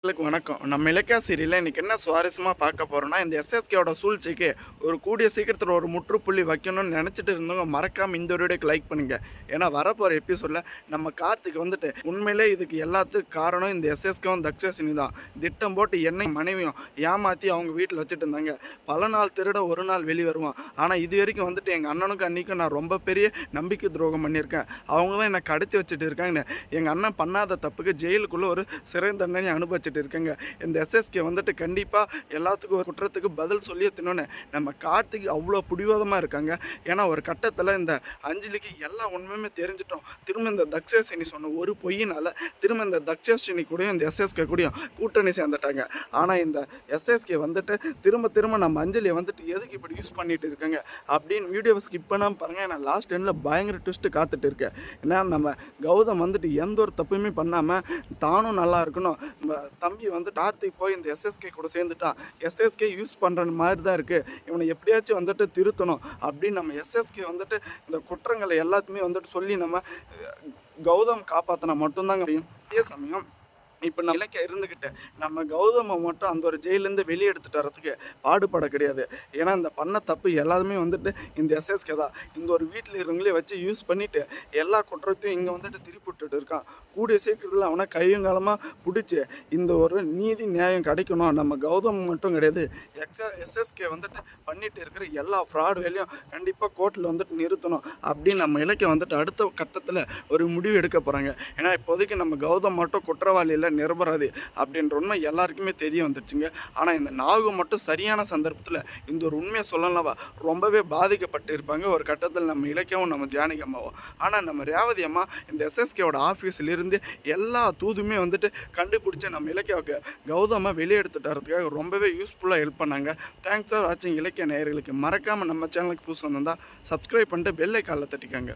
வணக்கம். நம்ம இலக்கிய சீரியல்ல இன்னைக்கு என்ன சுவாரஸ்யமா பார்க்க போறோம்னா, இந்த எஸ்எஸ்கேவோட சூழ்ச்சிக்கு ஒரு கூடிய சீக்கிரத்தில ஒரு முற்றுப்புள்ளி வைக்கணும்னு நெனச்சிட்டு இருந்தவங்க மறக்காம இந்த வீடியோக்கு லைக் பண்ணுங்க. ஏன்னா வரப்போற எபிசோட்ல நம்ம கார்த்திக் உண்மையிலே இதுக்கு எல்லாத்துக்கும் காரணம் இந்த எஸ்எஸ்கேவும் தக்ஷசினி தான். திட்டம் போட்டு என்னையும் மனைவியும் ஏமாத்தி அவங்க வீட்ல வச்சுட்டு இருந்தாங்க. பல நாள் திருட ஒரு நாள் வெளி வருவான். ஆனா இதுவரைக்கும் எங்க அண்ணனுக்கும் அண்ணிக்கும் நான் ரொம்ப பெரிய நம்பிக்கை துரோகம் பண்ணியிருக்கேன். அவங்க தான் என்ன கடத்தி வச்சுட்டு இருக்காங்க. எங்க அண்ணன் பண்ணாத தப்புக்கு ஜெயிலுக்குள்ள ஒரு சிறை தண்டனை அனுபவிச்சு இருக்கங்க. இந்த எஸ்எஸ்கே கண்டிப்பா எல்லாத்துக்கும் ஒரு குற்றத்துக்கு பதில் சொல்லியே தின்னோன்னு நம்ம கார்த்திக் அவ்வளோ பிடிவாதமா இருக்காங்க. ஏன்னா ஒரு கட்டத்தில் இந்த அஞ்சலிக்கு எல்லா உண்மையுமே தெரிஞ்சிட்டோம். திரும்ப இந்த தக்ஷசினி சொன்ன ஒரு பொய்யினால திரும்ப இந்த தக்ஷசினி கூடயும் இந்த எஸ்எஸ்கே கூடயும் கூட்டணி சேர்ந்துட்டாங்க. ஆனால் இந்த எஸ்எஸ்கே திரும்ப திரும்ப நம்ம அஞ்சலியை எதுக்கு இப்படி யூஸ் பண்ணிட்டு இருக்காங்க அப்படின்னு வீடியோவை ஸ்கிப் பண்ணாமல் பாருங்க. நான் லாஸ்ட் எண்டில் பயங்கர ட்விஸ்ட்டு காத்துட்டு இருக்கேன். ஏன்னா நம்ம கௌதம் எந்த ஒரு தப்புமே பண்ணாமல் தானும் நல்லா இருக்கணும். தம்பி கார்த்திக் போய் இந்த எஸ்எஸ்கே கூட சேர்ந்துட்டான். எஸ்எஸ்கே யூஸ் பண்ணுற மாதிரி தான் இருக்குது. இவனை எப்படியாச்சும் திருத்தணும் அப்படின்னு நம்ம எஸ்எஸ்கே இந்த குற்றங்களை எல்லாத்தையுமே சொல்லி நம்ம கௌதம் காப்பாற்றினா மட்டும்தாங்க முடியும். அதே சமயம் இப்போ நம்ம இலக்கிய இருந்துக்கிட்டு நம்ம கௌதமை மட்டும் அந்த ஒரு ஜெயிலேருந்து வெளியே எடுத்துகிட்டு வரதுக்கு பாடுபட கிடையாது. ஏன்னா இந்த பண்ண தப்பு எல்லாருமே இந்த எஸ்எஸ்கே தான். இந்த ஒரு வீட்டில் இருந்தவங்களே வச்சு யூஸ் பண்ணிவிட்டு எல்லா குற்றத்தையும் இங்கே திருப்பி விட்டுட்டு இருக்கான். கூடிய சீக்கிரத்தில் அவனை கையங்காலமாக பிடிச்சி இந்த ஒரு நீதி நியாயம் கிடைக்கணும். நம்ம கௌதம் மட்டும் கிடையாது, எஸ்எஸ்கே பண்ணிட்டு இருக்கிற எல்லா ஃப்ராட் வேலையும் கண்டிப்பாக கோர்ட்டில் நிறுத்தணும் அப்படின்னு நம்ம இலக்கிய அடுத்த கட்டத்தில் ஒரு முடிவு எடுக்க போகிறாங்க. ஏன்னா இப்போதைக்கு நம்ம கௌதம் மட்டும் குற்றவாளியில் நிரபராதி அப்படின்ற உண்மை எல்லாருக்குமே தெரிய வந்துடுச்சுங்க. ஆனால் இந்த நாகு மட்டும் சரியான சந்தர்ப்பத்தில் இந்த ஒரு உண்மையை சொல்லலவா ரொம்பவே பாதிக்கப்பட்டு இருப்பாங்க ஒரு கட்டத்தில் நம்ம இலக்கியமும் நம்ம ஜானகி அம்மாவும். ஆனால் நம்ம ரேவதி அம்மா இந்த எஸ்எஸ்கேவோட ஆஃபீஸிலிருந்து எல்லா தூதுமே கண்டுபிடிச்சி நம்ம இலக்கியாவுக்கு கௌதமாக வெளியே எடுத்துட்டு வரதுக்காக ரொம்பவே யூஸ்ஃபுல்லாக ஹெல்ப் பண்ணாங்க. தேங்க்ஸ் ஃபார் வாட்சிங். இலக்கிய நேயர்களுக்கு மறக்காமல் நம்ம சேனலுக்கு புதுசு வந்தால் சப்ஸ்கிரைப் பண்ணிட்டு பெல் ஐகானில் தட்டிக்காங்க.